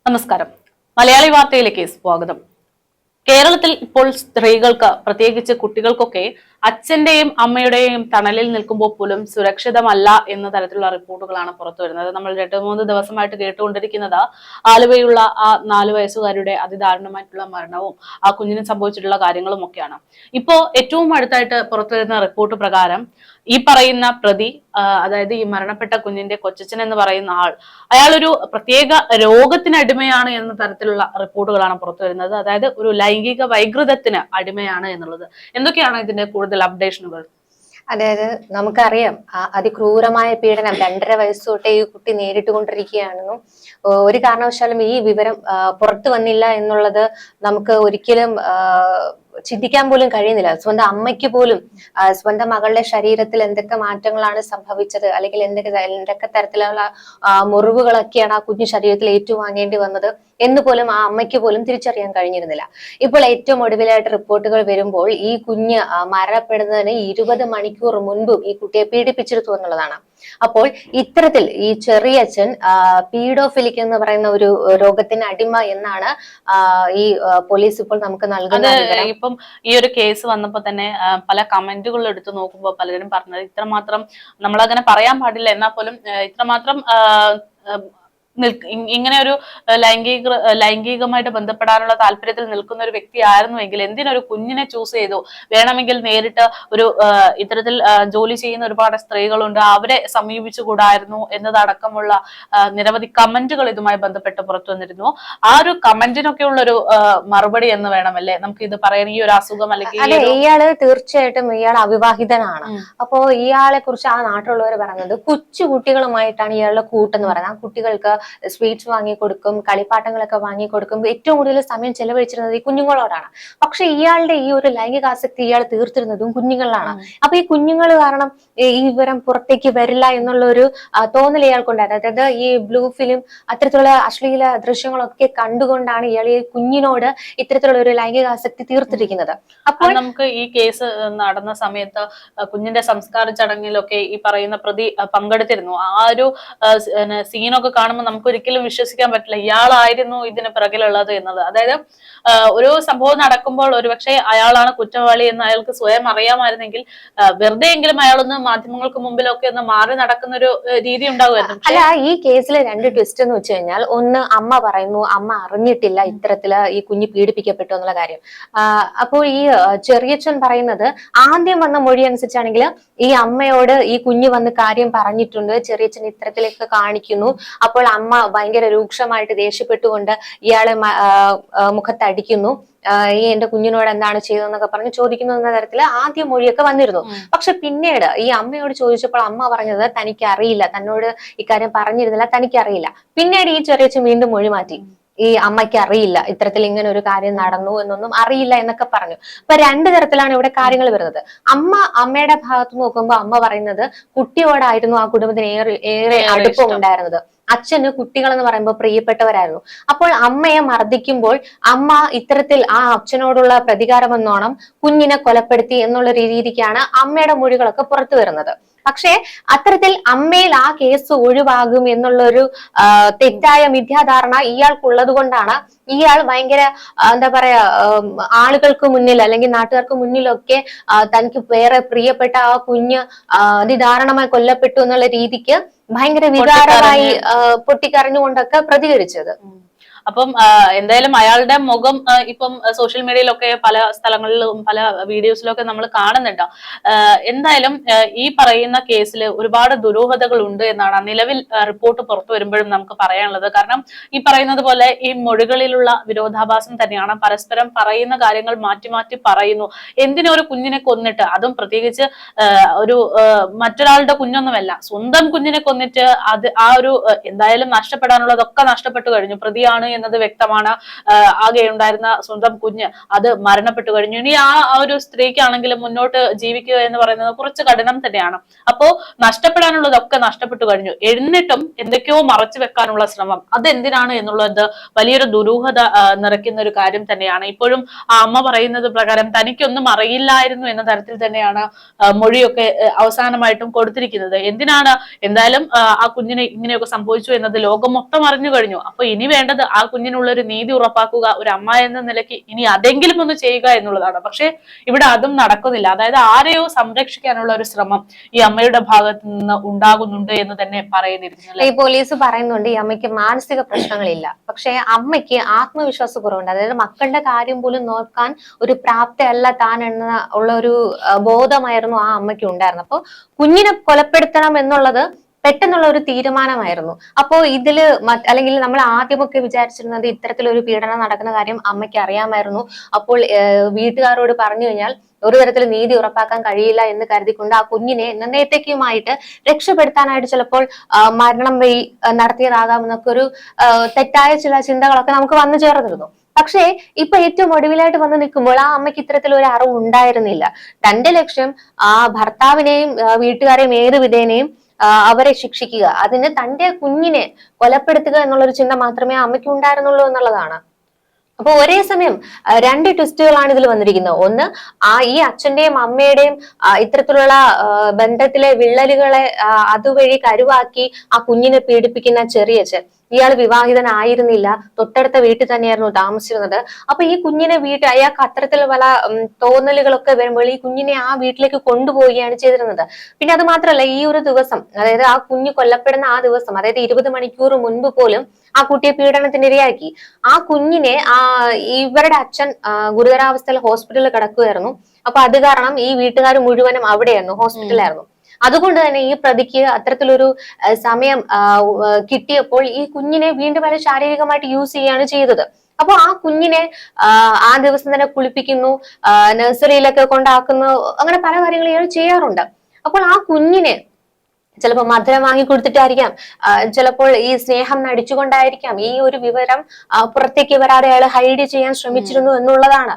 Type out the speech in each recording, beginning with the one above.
നമസ്കാരം. മലയാളി വാർത്തയിലേക്ക് സ്വാഗതം. കേരളത്തിൽ ഇപ്പോൾ സ്ത്രീകൾക്ക്, പ്രത്യേകിച്ച് കുട്ടികൾക്കൊക്കെ അച്ഛന്റെയും അമ്മയുടെയും തണലിൽ നിൽക്കുമ്പോൾ പോലും സുരക്ഷിതമല്ല എന്ന തരത്തിലുള്ള റിപ്പോർട്ടുകളാണ് പുറത്തു വരുന്നത്. നമ്മൾ 2-3 ദിവസമായിട്ട് കേട്ടുകൊണ്ടിരിക്കുന്നത് ആലുവയുള്ള ആ 4 വയസ്സുകാരുടെ അതിദാരുണമായിട്ടുള്ള മരണവും ആ കുഞ്ഞിന് സംഭവിച്ചിട്ടുള്ള കാര്യങ്ങളും ഒക്കെയാണ്. ഇപ്പോ ഏറ്റവും അടുത്തായിട്ട് പുറത്തു വരുന്ന റിപ്പോർട്ട് പ്രകാരം ഈ പറയുന്ന പ്രതി, അതായത് ഈ മരണപ്പെട്ട കുഞ്ഞിന്റെ കൊച്ചച്ഛൻ എന്ന് പറയുന്ന അയാൾ ഒരു പ്രത്യേക രോഗത്തിന് എന്ന തരത്തിലുള്ള റിപ്പോർട്ടുകളാണ് പുറത്തു വരുന്നത്. അതായത് ഒരു ലൈംഗിക വൈകൃതത്തിന് അടിമയാണ് എന്നുള്ളത്. എന്തൊക്കെയാണ് ഇതിന്റെ കൂടുതൽ അപ്ഡേഷനുകൾ? അതായത് നമുക്കറിയാം അതിക്രൂരമായ പീഡനം 2.5 വയസ്സ് തൊട്ടേ ഈ കുട്ടി നേരിട്ടുകൊണ്ടിരിക്കുകയാണെന്നും ഒരു കാരണവശാലും ഈ വിവരം പുറത്തു വന്നില്ല എന്നുള്ളത് നമുക്ക് ഒരിക്കലും ചിന്തിക്കാൻ പോലും കഴിയുന്നില്ല. സ്വന്തം അമ്മയ്ക്ക് പോലും സ്വന്തം മകളുടെ ശരീരത്തിൽ എന്തൊക്കെ മാറ്റങ്ങളാണ് സംഭവിച്ചത്, അല്ലെങ്കിൽ എന്തൊക്കെ തരത്തിലുള്ള മുറിവുകളൊക്കെയാണ് ആ കുഞ്ഞു ശരീരത്തിൽ ഏറ്റുവാങ്ങേണ്ടി വന്നത് എന്ന് പോലും ആ അമ്മയ്ക്ക് പോലും തിരിച്ചറിയാൻ കഴിഞ്ഞിരുന്നില്ല. ഇപ്പോൾ ഏറ്റവും ഒടുവിലായിട്ട് റിപ്പോർട്ടുകൾ വരുമ്പോൾ ഈ കുഞ്ഞ് മരണപ്പെടുന്നതിന് 20 മണിക്കൂർ മുൻപും ഈ കുട്ടിയെ പീഡിപ്പിച്ചിരുന്നു എന്നുള്ളതാണ്. അപ്പോൾ ഇത്തരത്തിൽ ഈ ചെറിയച്ഛൻ പീഡോഫിലിക് എന്ന് പറയുന്ന ഒരു രോഗത്തിന് അടിമ എന്നാണ് ഈ പോലീസ് ഇപ്പോൾ നമുക്ക് നൽകുന്നത്. ഇപ്പം ഈ ഒരു കേസ് വന്നപ്പോ തന്നെ പല കമന്റുകൾ എടുത്തു നോക്കുമ്പോൾ പലരും പറഞ്ഞത് ഇത്രമാത്രം നമ്മളങ്ങനെ പറയാൻ പാടില്ല, എന്നാൽ പോലും ഇത്രമാത്രം ഇങ്ങനെ ഒരു ലൈംഗികമായിട്ട് ബന്ധപ്പെടാനുള്ള താല്പര്യത്തിൽ നിൽക്കുന്ന ഒരു വ്യക്തിയായിരുന്നുവെങ്കിൽ എന്തിനൊരു കുഞ്ഞിനെ ചൂസ് ചെയ്തു? വേണമെങ്കിൽ നേരിട്ട് ഒരു ഇത്തരത്തിൽ ജോലി ചെയ്യുന്ന ഒരുപാട് സ്ത്രീകളുണ്ട്, അവരെ സമീപിച്ചുകൂടായിരുന്നു എന്നതടക്കമുള്ള നിരവധി കമന്റുകൾ ഇതുമായി ബന്ധപ്പെട്ട് പുറത്തു വന്നിരുന്നു. ആ ഒരു കമന്റിനൊക്കെ ഉള്ള ഒരു മറുപടി എന്ന് വേണമല്ലേ നമുക്ക് ഇത് പറയാൻ? ഈ ഒരു അസുഖം അല്ലെങ്കിൽ ഇയാള് തീർച്ചയായിട്ടും ഇയാൾ അവിവാഹിതനാണ്. അപ്പോ ഇയാളെ കുറിച്ച് ആ നാട്ടിലുള്ളവർ പറയുന്നത് കൊച്ചു കുട്ടികളുമായിട്ടാണ് ഇയാളുടെ കൂട്ടെന്ന് പറയുന്നത്. ആ കുട്ടികൾക്ക് സ്വീറ്റ്സ് വാങ്ങിക്കൊടുക്കും, കളിപ്പാട്ടങ്ങളൊക്കെ വാങ്ങിക്കൊടുക്കും, ഏറ്റവും കൂടുതൽ സമയം ചെലവഴിച്ചിരുന്നത് ഈ കുഞ്ഞുങ്ങളോടാണ്. പക്ഷെ ഇയാളുടെ ഈ ഒരു ലൈംഗികാസക്തി ഇയാൾ തീർത്തിരുന്നതും കുഞ്ഞുങ്ങളിലാണ്. അപ്പൊ ഈ കുഞ്ഞുങ്ങൾ കാരണം ഈ വിവരം പുറത്തേക്ക് വരില്ല എന്നുള്ള ഒരു തോന്നൽ ഇയാൾക്കുണ്ടായത്. അതായത് ഈ ബ്ലൂ ഫിലിം അത്തരത്തിലുള്ള അശ്ലീല ദൃശ്യങ്ങളൊക്കെ കണ്ടുകൊണ്ടാണ് ഇയാൾ ഈ കുഞ്ഞിനോട് ഇത്തരത്തിലുള്ള ഒരു ലൈംഗികാസക്തി തീർത്തിരിക്കുന്നത്. അപ്പോൾ നമുക്ക് ഈ കേസ് നടന്ന സമയത്ത് കുഞ്ഞിന്റെ സംസ്കാര ചടങ്ങിലൊക്കെ ഈ പറയുന്ന പ്രതി പങ്കെടുത്തിരുന്നു. ആ ഒരു സീനൊക്കെ കാണുമ്പോൾ നമുക്ക് ഒരിക്കലും വിശ്വസിക്കാൻ പറ്റില്ല ഇയാളായിരുന്നു ഇതിന് പിറകിലുള്ളത് എന്നത്. അതായത് ഒരു സംഭവം നടക്കുമ്പോൾ ഒരുപക്ഷെ അയാളാണ് കുറ്റവാളി എന്ന് അയാൾക്ക് സ്വയം അറിയാമായിരുന്നെങ്കിൽ വെറുതെ എങ്കിലും അയാളൊന്ന് മാധ്യമങ്ങൾക്ക് മുമ്പിലൊക്കെ ഒന്ന് മാറി നടക്കുന്ന ഒരു രീതി ഉണ്ടാകുമായിരുന്നു. അല്ല, ഈ കേസിലെ 2 ട്വിസ്റ്റ് എന്ന് വെച്ച് കഴിഞ്ഞാൽ, ഒന്ന് അമ്മ പറയുന്നു അമ്മ അറിഞ്ഞിട്ടില്ല ഇത്തരത്തില് ഈ കുഞ്ഞ് പീഡിപ്പിക്കപ്പെട്ടു എന്നുള്ള കാര്യം. അപ്പോൾ ഈ ചെറിയച്ഛൻ പറയുന്നത് ആദ്യം വന്ന മൊഴി അനുസരിച്ചാണെങ്കിൽ ഈ അമ്മയോട് ഈ കുഞ്ഞ് വന്ന് കാര്യം പറഞ്ഞിട്ടുണ്ട്, ചെറിയച്ഛൻ ഇത്തരത്തിലേക്ക് കാണിക്കുന്നു. അപ്പോൾ അമ്മ ഭയങ്കര രൂക്ഷമായിട്ട് ദേഷ്യപ്പെട്ടുകൊണ്ട് ഇയാളെ മുഖത്തടിക്കുന്നു, ഈ എന്റെ കുഞ്ഞിനോട് എന്താണ് ചെയ്തതെന്നൊക്കെ പറഞ്ഞ് ചോദിക്കുന്നു എന്ന തരത്തില് ആദ്യം മൊഴിയൊക്കെ വന്നിരുന്നു. പക്ഷെ പിന്നീട് ഈ അമ്മയോട് ചോദിച്ചപ്പോൾ അമ്മ പറഞ്ഞത് തനിക്ക് അറിയില്ല, തന്നോട് ഇക്കാര്യം പറഞ്ഞിരുന്നില്ല, തനിക്കറിയില്ല. പിന്നീട് ഈ ചെറിയച്ഛൻ വീണ്ടും മൊഴി മാറ്റി, ഈ അമ്മയ്ക്ക് അറിയില്ല ഇത്തരത്തിൽ ഇങ്ങനെ ഒരു കാര്യം നടന്നു എന്നൊന്നും അറിയില്ല എന്നൊക്കെ പറഞ്ഞു. അപ്പൊ 2 തരത്തിലാണ് ഇവിടെ കാര്യങ്ങൾ വരുന്നത്. അമ്മയുടെ ഭാഗത്ത് നോക്കുമ്പോൾ അമ്മ പറയുന്നത് കുട്ടിയോടായിരുന്നു ആ കുടുംബത്തിന് ഏറെ അടുപ്പം ഉണ്ടായിരുന്നത്. അച്ഛന് കുട്ടികൾ എന്ന് പറയുമ്പോൾ പ്രിയപ്പെട്ടവരായിരുന്നു. അപ്പോൾ അമ്മയെ മർദ്ദിക്കുമ്പോൾ അമ്മ ഇത്തരത്തിൽ ആ അച്ഛനോടുള്ള പ്രതികാരം എന്നോണം കുഞ്ഞിനെ കൊലപ്പെടുത്തി എന്നുള്ള രീതിക്കാണ് അമ്മയുടെ മൊഴികളൊക്കെ പുറത്തു വരുന്നത്. പക്ഷേ അത്തരത്തിൽ അമ്മയിൽ ആ കേസ് ഒഴിവാകും എന്നുള്ളൊരു തെറ്റായ മിഥ്യാധാരണ ഇയാൾക്കുള്ളത് കൊണ്ടാണ് ഇയാൾ ഭയങ്കര എന്താ പറയാ ആളുകൾക്ക് മുന്നിൽ അല്ലെങ്കിൽ നാട്ടുകാർക്ക് മുന്നിലൊക്കെ തനിക്ക് വേറെ പ്രിയപ്പെട്ട ആ കുഞ്ഞ് അതിദാരുണമായി കൊല്ലപ്പെട്ടു എന്നുള്ള രീതിക്ക് ഭയങ്കര വികാരമായി പൊട്ടിക്കരഞ്ഞുകൊണ്ടൊക്കെ പ്രതികരിച്ചത്. അപ്പം എന്തായാലും അയാളുടെ മുഖം ഇപ്പം സോഷ്യൽ മീഡിയയിലൊക്കെ പല സ്ഥലങ്ങളിലും പല വീഡിയോസിലൊക്കെ നമ്മൾ കാണുന്നുണ്ട്. എന്തായാലും ഈ പറയുന്ന കേസിൽ ഒരുപാട് ദുരൂഹതകൾ ഉണ്ട് എന്നാണ് നിലവിൽ റിപ്പോർട്ട് പുറത്തു വരുമ്പോഴും നമുക്ക് പറയാനുള്ളത്. കാരണം ഈ പറയുന്നത് പോലെ ഈ മൊഴികളിലുള്ള വിരോധാഭാസം തന്നെയാണ്. പരസ്പരം പറയുന്ന കാര്യങ്ങൾ മാറ്റി മാറ്റി പറയുന്നു. എന്തിനൊരു കുഞ്ഞിനെ കൊന്നിട്ട്, അതും പ്രത്യേകിച്ച് ഒരു മറ്റൊരാളുടെ കുഞ്ഞൊന്നുമല്ല, സ്വന്തം കുഞ്ഞിനെ കൊന്നിട്ട് അത് ആ ഒരു എന്തായാലും നഷ്ടപ്പെടാനുള്ളതൊക്കെ നഷ്ടപ്പെട്ടു കഴിഞ്ഞു. പ്രതിയാണ് എന്നത് വ്യക്തമാണ്. ആകെ ഉണ്ടായിരുന്ന സ്വന്തം കുഞ്ഞ് അത് മരണപ്പെട്ടു കഴിഞ്ഞു. ഇനി ആ ഒരു സ്ത്രീക്കാണെങ്കിലും മുന്നോട്ട് ജീവിക്കുക എന്ന് പറയുന്നത് കുറച്ച് കഠിനം തന്നെയാണ്. അപ്പോ നഷ്ടപ്പെടാനുള്ളതൊക്കെ നഷ്ടപ്പെട്ടു കഴിഞ്ഞു. എന്നിട്ടും എന്തൊക്കെയോ മറച്ചു വെക്കാനുള്ള ശ്രമം, അതെന്തിനാണ് എന്നുള്ളത് വലിയൊരു ദുരൂഹത നിറയ്ക്കുന്ന ഒരു കാര്യം തന്നെയാണ്. ഇപ്പോഴും ആ അമ്മ പറയുന്നത് പ്രകാരം തനിക്കൊന്നും അറിയില്ലായിരുന്നു എന്ന തരത്തിൽ തന്നെയാണ് മൊഴിയൊക്കെ അവസാനമായിട്ടും കൊടുത്തിരിക്കുന്നത്. എന്തിനാണ്? എന്തായാലും ആ കുഞ്ഞിന് ഇങ്ങനെയൊക്കെ സംഭവിച്ചു എന്നത് ലോകം മൊത്തം അറിഞ്ഞു കഴിഞ്ഞു. അപ്പൊ ഇനി വേണ്ടത് ആ കുഞ്ഞിനുള്ള ഒരു നീതി ഉറപ്പാക്കുക ഒരു അമ്മ എന്ന നിലയ്ക്ക് ഇനി അതെങ്കിലും ഒന്ന് ചെയ്യുക എന്നുള്ളതാണ്. പക്ഷെ ഇവിടെ അതും നടക്കുന്നില്ല. അതായത് ആരെയോ സംരക്ഷിക്കാനുള്ള ഒരു ശ്രമം ഈ അമ്മയുടെ ഭാഗത്ത് നിന്ന് ഉണ്ടാകുന്നുണ്ട് എന്ന് തന്നെ പറയുന്നിരിക്കുന്നു. ഈ പോലീസ് പറയുന്നുണ്ട് ഈ അമ്മയ്ക്ക് മാനസിക പ്രശ്നങ്ങളില്ല, പക്ഷെ അമ്മയ്ക്ക് ആത്മവിശ്വാസ കുറവുണ്ട്. അതായത് മക്കളുടെ കാര്യം പോലും നോക്കാൻ ഒരു പ്രാപ്തയല്ല താൻ എന്ന ഉള്ള ഒരു ബോധമായിരുന്നു ആ അമ്മയ്ക്ക് ഉണ്ടായിരുന്നത്. അപ്പൊ കുഞ്ഞിനെ കൊലപ്പെടുത്തണം എന്നുള്ളത് പെട്ടെന്നുള്ള ഒരു തീരുമാനമായിരുന്നു. അപ്പോ ഇതില് അല്ലെങ്കിൽ നമ്മൾ ആദ്യമൊക്കെ വിചാരിച്ചിരുന്നത് ഇത്തരത്തിലൊരു പീഡനം നടക്കുന്ന കാര്യം അമ്മയ്ക്ക് അറിയാമായിരുന്നു. അപ്പോൾ വീട്ടുകാരോട് പറഞ്ഞു കഴിഞ്ഞാൽ ഒരു തരത്തിൽ നീതി ഉറപ്പാക്കാൻ കഴിയില്ല എന്ന് കരുതിക്കൊണ്ട് ആ കുഞ്ഞിനെ എന്നേത്തേക്കുമായിട്ട് രക്ഷപ്പെടുത്താനായിട്ട് ചിലപ്പോൾ മരണം വഴി നടത്തിയതാകാമെന്നൊക്കെ ഒരു തെറ്റായ ചില ചിന്തകളൊക്കെ നമുക്ക് വന്നു ചേർന്നിരുന്നു. പക്ഷേ ഇപ്പൊ ഏറ്റവും ഒടുവിലായിട്ട് വന്ന് നിൽക്കുമ്പോൾ ആ അമ്മയ്ക്ക് ഇത്തരത്തിൽ ഒരു അറിവ് ഉണ്ടായിരുന്നില്ല. തന്റെ ലക്ഷ്യം ആ ഭർത്താവിനെയും വീട്ടുകാരെയും ഏത് വിധേനയും അവരെ ശിക്ഷിക്കുക, അതിന് തന്റെ കുഞ്ഞിനെ കൊലപ്പെടുത്തുക എന്നുള്ളൊരു ചിന്ത മാത്രമേ അമ്മയ്ക്ക് ഉണ്ടായിരുന്നുള്ളൂ എന്നുള്ളതാണ്. അപ്പൊ ഒരേ സമയം രണ്ട് ട്വിസ്റ്റുകളാണ് ഇതിൽ വന്നിരിക്കുന്നത്. ഒന്ന്, ഈ അച്ഛന്റെയും അമ്മയുടെയും ഇത്തരത്തിലുള്ള ബന്ധത്തിലെ വിള്ളലുകളെ അതുവഴി കരുവാക്കി ആ കുഞ്ഞിനെ പീഡിപ്പിക്കുന്ന ചെറിയച്ഛൻ. ഇയാൾ വിവാഹിതനായിരുന്നില്ല, തൊട്ടടുത്ത വീട്ടിൽ തന്നെയായിരുന്നു താമസിച്ചിരുന്നത്. അപ്പൊ ഈ കുഞ്ഞിനെ അയാൾക്ക് അത്തരത്തിൽ പല തോന്നലുകളൊക്കെ വരുമ്പോൾ ഈ കുഞ്ഞിനെ ആ വീട്ടിലേക്ക് കൊണ്ടുപോവുകയാണ് ചെയ്തിരുന്നത്. പിന്നെ അത് മാത്രമല്ല, ഈ ഒരു ദിവസം, അതായത് ആ കുഞ്ഞ് കൊല്ലപ്പെടുന്ന ആ ദിവസം, അതായത് 20 മണിക്കൂർ മുൻപ് പോലും ആ കുട്ടിയെ പീഡനത്തിന് ഇരയാക്കി. ആ കുഞ്ഞിനെ ഇവരുടെ അച്ഛൻ ഗുരുതരാവസ്ഥയിൽ ഹോസ്പിറ്റലിൽ കിടക്കുകയായിരുന്നു. അപ്പൊ അത് കാരണം ഈ വീട്ടുകാർ മുഴുവനും അവിടെയായിരുന്നു, ഹോസ്പിറ്റലായിരുന്നു. അതുകൊണ്ട് തന്നെ ഈ പ്രതിക്ക് അത്തരത്തിലൊരു സമയം കിട്ടിയപ്പോൾ ഈ കുഞ്ഞിനെ വീണ്ടും വളരെ ശാരീരികമായിട്ട് യൂസ് ചെയ്യുകയാണ് ചെയ്തത്. അപ്പൊ ആ കുഞ്ഞിനെ ആ ദിവസം തന്നെ കുളിപ്പിക്കുന്നു, നഴ്സറിയിലൊക്കെ കൊണ്ടാക്കുന്നു, അങ്ങനെ പല കാര്യങ്ങളും ഇയാൾ ചെയ്യാറുണ്ട്. അപ്പോൾ ആ കുഞ്ഞിനെ ചിലപ്പോൾ മധുരം വാങ്ങി കൊടുത്തിട്ടായിരിക്കാം, ചിലപ്പോൾ ഈ സ്നേഹം നടിച്ചുകൊണ്ടായിരിക്കാം ഈ ഒരു വിവരം പുറത്തേക്ക് വരാതെ അയാൾ ഹൈഡ് ചെയ്യാൻ ശ്രമിച്ചിരുന്നു എന്നുള്ളതാണ്.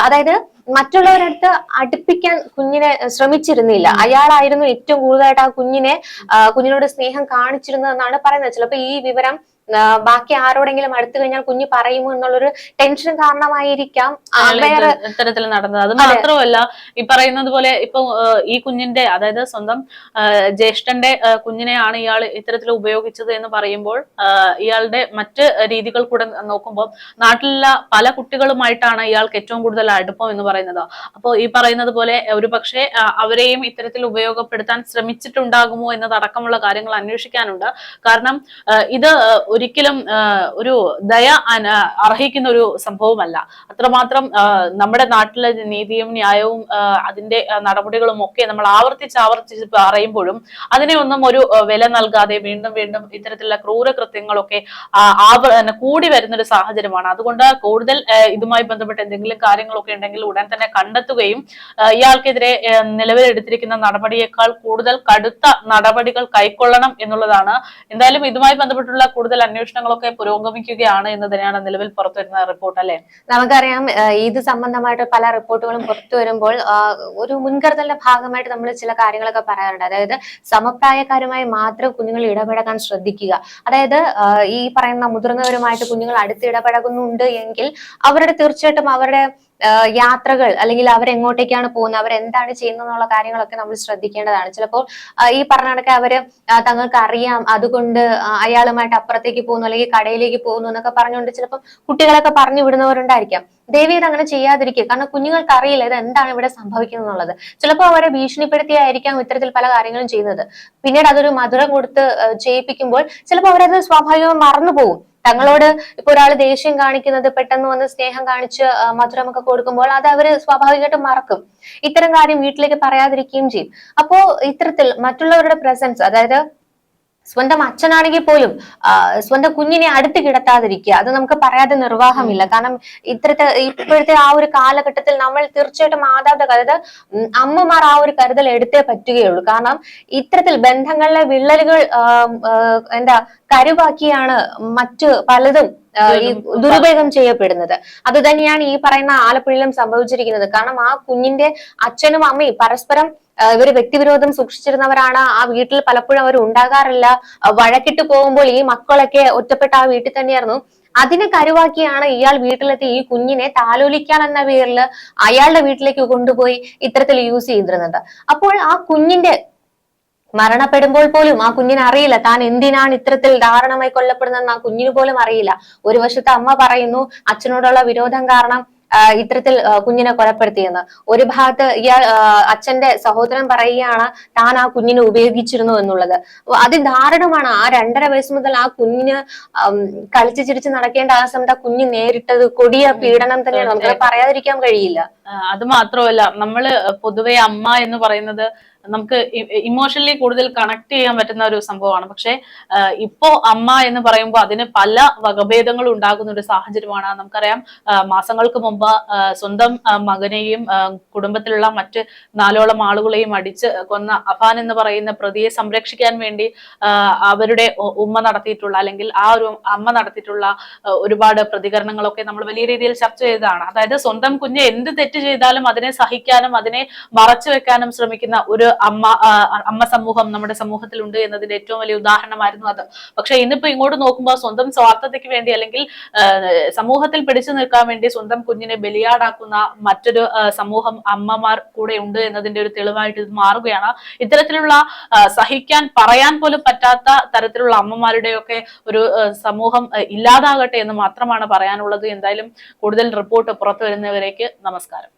അതായത് മറ്റുള്ളവരടുത്ത് അടുപ്പിക്കാൻ കുഞ്ഞിനെ ശ്രമിച്ചിരുന്നില്ല. അയാളായിരുന്നു ഏറ്റവും കൂടുതലായിട്ട് ആ കുഞ്ഞിനോട് സ്നേഹം കാണിച്ചിരുന്നതെന്നാണ് പറയുന്നത്. ചിലപ്പോ ഈ വിവരം ബാക്കി ആരോടെങ്കിലും അടുത്തു കഴിഞ്ഞാൽ കുഞ്ഞ് പറയുമോ എന്നുള്ളൊരു ടെൻഷൻ കാരണമായിരിക്കാം ഇത്തരത്തിൽ നടന്നത്. അത് മാത്രമല്ല, ഈ പറയുന്നത് പോലെ ഇപ്പൊ ഈ കുഞ്ഞിന്റെ, അതായത് സ്വന്തം ജ്യേഷ്ഠന്റെ കുഞ്ഞിനെയാണ് ഇയാൾ ഇത്തരത്തിൽ ഉപയോഗിച്ചത് എന്ന് പറയുമ്പോൾ ഇയാളുടെ മറ്റ് രീതികൾ കൂടെ നോക്കുമ്പോൾ നാട്ടിലുള്ള പല കുട്ടികളുമായിട്ടാണ് ഇയാൾക്ക് ഏറ്റവും കൂടുതൽ അടുപ്പം എന്ന് പറയുന്നത്. അപ്പോൾ ഈ പറയുന്നത് പോലെ ഒരു പക്ഷേ അവരെയും ഇത്തരത്തിൽ ഉപയോഗപ്പെടുത്താൻ ശ്രമിച്ചിട്ടുണ്ടാകുമോ എന്നതടക്കമുള്ള കാര്യങ്ങൾ അന്വേഷിക്കാനുണ്ട്. കാരണം ഇത് ഒരിക്കലും ഒരു ദയ അർഹിക്കുന്ന ഒരു സംഭവമല്ല. അത്രമാത്രം നമ്മുടെ നാട്ടിലെ നീതിയും ന്യായവും അതിന്റെ നടപടികളും ഒക്കെ നമ്മൾ ആവർത്തിച്ച് പറയുമ്പോഴും അതിനെ ഒന്നും ഒരു വില നൽകാതെ വീണ്ടും വീണ്ടും ഇത്തരത്തിലുള്ള ക്രൂരകൃത്യങ്ങളൊക്കെ കൂടി വരുന്നൊരു സാഹചര്യമാണ്. അതുകൊണ്ട് കൂടുതൽ ഇതുമായി ബന്ധപ്പെട്ട് എന്തെങ്കിലും കാര്യങ്ങളൊക്കെ ഉണ്ടെങ്കിൽ ഉടൻ തന്നെ കണ്ടെത്തുകയും ഇയാൾക്കെതിരെ നിലവിലെടുത്തിരിക്കുന്ന നടപടിയേക്കാൾ കൂടുതൽ കടുത്ത നടപടികൾ കൈക്കൊള്ളണം എന്നുള്ളതാണ്. എന്തായാലും ഇതുമായി ബന്ധപ്പെട്ടുള്ള കൂടുതൽ അന്വേഷണങ്ങളൊക്കെ പുരോഗമിക്കുകയാണ് എന്ന് തന്നെയാണ് നിലവിൽ പുറത്തുവരുന്ന റിപ്പോർട്ട്, അല്ലെ? നമുക്കറിയാം ഇത് സംബന്ധമായിട്ട് പല റിപ്പോർട്ടുകളും പുറത്തു വരുമ്പോൾ ഒരു മുൻകരുതലിന്റെ ഭാഗമായിട്ട് നമ്മൾ ചില കാര്യങ്ങളൊക്കെ പറയാറുണ്ട്. അതായത് സമപ്രായക്കാരുമായി മാത്രം കുഞ്ഞുങ്ങൾ ഇടപഴകാൻ ശ്രദ്ധിക്കുക. അതായത് ഈ പറയുന്ന മുതിർന്നവരുമായിട്ട് കുഞ്ഞുങ്ങൾ അടുത്ത് ഇടപഴകുന്നുണ്ട് എങ്കിൽ തീർച്ചയായിട്ടും അവരുടെ യാത്രകൾ അല്ലെങ്കിൽ അവരെങ്ങോട്ടേക്കാണ് പോകുന്നത്, അവരെന്താണ് ചെയ്യുന്നത് എന്നുള്ള കാര്യങ്ങളൊക്കെ നമ്മൾ ശ്രദ്ധിക്കേണ്ടതാണ്. ചിലപ്പോൾ ഈ പറഞ്ഞ കണക്കെ അവര് തങ്ങൾക്ക് അറിയാം, അതുകൊണ്ട് അയാളുമായിട്ട് അപ്പുറത്തേക്ക് പോകുന്നു അല്ലെങ്കിൽ കടയിലേക്ക് പോകുന്നു എന്നൊക്കെ പറഞ്ഞുകൊണ്ട് ചിലപ്പോൾ കുട്ടികളൊക്കെ പറഞ്ഞു വിടുന്നവരുണ്ടായിരിക്കാം. ദയവേത് അങ്ങനെ ചെയ്യാതിരിക്കുക. കാരണം കുഞ്ഞുങ്ങൾക്ക് അറിയില്ല ഇത് എന്താണ് ഇവിടെ സംഭവിക്കുന്നത് എന്നുള്ളത്. ചിലപ്പോൾ അവരെ ഭീഷണിപ്പെടുത്തിയായിരിക്കാം ഇത്തരത്തിൽ പല കാര്യങ്ങളും ചെയ്യുന്നത്. പിന്നീട് അതൊരു മധുരം കൊടുത്ത് ചെയ്യിപ്പിക്കുമ്പോൾ ചിലപ്പോൾ അവരത് സ്വാഭാവികമായി മറന്നു പോകും. തങ്ങളോട് ഇപ്പൊ ഒരാൾ ദേഷ്യം കാണിക്കുന്നത് പെട്ടെന്ന് വന്ന് സ്നേഹം കാണിച്ച് മധുരമൊക്കെ കൊടുക്കുമ്പോൾ അത് അവര് സ്വാഭാവികമായിട്ടും മറക്കും. ഇത്തരം കാര്യം വീട്ടിലേക്ക് പറയാതിരിക്കുകയും ചെയ്യും. അപ്പോ ഇത്തരത്തിൽ മറ്റുള്ളവരുടെ പ്രസൻസ്, അതായത് സ്വന്തം അച്ഛനാണെങ്കിൽ പോലും സ്വന്തം കുഞ്ഞിനെ അടുത്ത് കിടത്താതിരിക്കുക, അത് നമുക്ക് പറയാതെ നിർവാഹമില്ല. കാരണം ഇപ്പോഴത്തെ ആ ഒരു കാലഘട്ടത്തിൽ നമ്മൾ തീർച്ചയായിട്ടും മാതാപിതാക്കൾ, അതായത് അമ്മമാർ ആ ഒരു കരുതൽ എടുത്തേ പറ്റുകയുള്ളൂ. കാരണം ഇത്തരത്തിൽ ബന്ധങ്ങളിലെ വിള്ളലുകൾ കരുവാക്കിയാണ് മറ്റു പലതും ഈ ദുരുപയോഗം ചെയ്യപ്പെടുന്നത്. അത് തന്നെയാണ് ഈ പറയുന്ന ആലപ്പുഴയിലും സംഭവിച്ചിരിക്കുന്നത്. കാരണം ആ കുഞ്ഞിന്റെ അച്ഛനും അമ്മയും പരസ്പരം ഇവര് വ്യക്തിവിരോധം സൂക്ഷിച്ചിരുന്നവരാണ്. ആ വീട്ടിൽ പലപ്പോഴും അവർ ഉണ്ടാകാറില്ല. വഴക്കിട്ട് പോകുമ്പോൾ ഈ മക്കളൊക്കെ ഒറ്റപ്പെട്ട ആ വീട്ടിൽ തന്നെയായിരുന്നു. അതിനെ കരുവാക്കിയാണ് ഇയാൾ വീട്ടിലെത്തി ഈ കുഞ്ഞിനെ താലോലിക്കാൻ എന്ന പേരിൽ അയാളുടെ വീട്ടിലേക്ക് കൊണ്ടുപോയി ഇത്തരത്തിൽ യൂസ് ചെയ്തിരുന്നത്. അപ്പോൾ ആ കുഞ്ഞിന്റെ മരണപ്പെടുമ്പോൾ പോലും ആ കുഞ്ഞിന് അറിയില്ല താൻ എന്തിനാണ് ഇത്തരത്തിൽ ദാരുണമായി കൊല്ലപ്പെടുന്നതെന്ന് ആ കുഞ്ഞിന് പോലും അറിയില്ല. ഒരു വശത്ത് അമ്മ പറയുന്നു അച്ഛനോടുള്ള വിരോധം കാരണം ഇത്തരത്തിൽ കുഞ്ഞിനെ കൊലപ്പെടുത്തിയെന്ന്. ഒരു ഭാഗത്ത് ഇയാൾ അച്ഛന്റെ സഹോദരൻ പറയുകയാണ് താൻ ആ കുഞ്ഞിനെ ഉപയോഗിച്ചിരുന്നു എന്നുള്ളത്. അതിദാരുണമാണ്. ആ 2.5 വയസ്സ് മുതൽ ആ കുഞ്ഞിന് കളിച്ചു ചിരിച്ച് നടക്കേണ്ട ആ സമയത്ത് ആ കുഞ്ഞ് നേരിട്ടത് കൊടിയ പീഡനം തന്നെയാണ്. നമുക്ക് പറയാതിരിക്കാൻ കഴിയില്ല. അത് മാത്രമല്ല, നമ്മള് പൊതുവെ അമ്മ എന്ന് പറയുന്നത് നമുക്ക് ഇമോഷണലി കൂടുതൽ കണക്ട് ചെയ്യാൻ പറ്റുന്ന ഒരു സംഭവമാണ്. പക്ഷെ ഇപ്പോ അമ്മ എന്ന് പറയുമ്പോൾ അതിന് പല വകഭേദങ്ങളും ഉണ്ടാകുന്ന ഒരു സാഹചര്യമാണ്. നമുക്കറിയാം, മാസങ്ങൾക്ക് മുമ്പ് സ്വന്തം മകനെയും കുടുംബത്തിലുള്ള മറ്റ് 4ഓളം ആളുകളെയും അടിച്ച് കൊന്ന അഫാൻ എന്ന് പറയുന്ന പ്രതിയെ സംരക്ഷിക്കാൻ വേണ്ടി അവരുടെ ഉമ്മ നടത്തിയിട്ടുള്ള, അല്ലെങ്കിൽ ആ ഒരു അമ്മ നടത്തിയിട്ടുള്ള ഒരുപാട് പ്രതികരണങ്ങളൊക്കെ നമ്മൾ വലിയ രീതിയിൽ ചർച്ച ചെയ്തതാണ്. അതായത് സ്വന്തം കുഞ്ഞ് എന്ത് തെറ്റ് ചെയ്താലും അതിനെ സഹിക്കാനും അതിനെ മറച്ചു വെക്കാനും ശ്രമിക്കുന്ന ഒരു അമ്മ സമൂഹം നമ്മുടെ സമൂഹത്തിൽ ഉണ്ട് എന്നതിന്റെ ഏറ്റവും വലിയ ഉദാഹരണമായിരുന്നു അത്. പക്ഷെ ഇന്നിപ്പോ ഇങ്ങോട്ട് നോക്കുമ്പോൾ സ്വന്തം സ്വാർത്ഥതയ്ക്ക് വേണ്ടി, അല്ലെങ്കിൽ സമൂഹത്തിൽ പിടിച്ചു നിൽക്കാൻ വേണ്ടി സ്വന്തം കുഞ്ഞിനെ ബലിയാടാക്കുന്ന മറ്റൊരു സമൂഹം അമ്മമാർ കൂടെ ഉണ്ട് എന്നതിന്റെ ഒരു തെളിവായിട്ട് ഇത് മാറുകയാണ്. ഇത്തരത്തിലുള്ള സഹിക്കാൻ പറയാൻ പോലും പറ്റാത്ത തരത്തിലുള്ള അമ്മമാരുടെയൊക്കെ ഒരു സമൂഹം ഇല്ലാതാകട്ടെ എന്ന് മാത്രമാണ് പറയാനുള്ളത്. എന്തായാലും കൂടുതൽ റിപ്പോർട്ട് പുറത്തു വരുന്നവരേക്ക് നമസ്കാരം.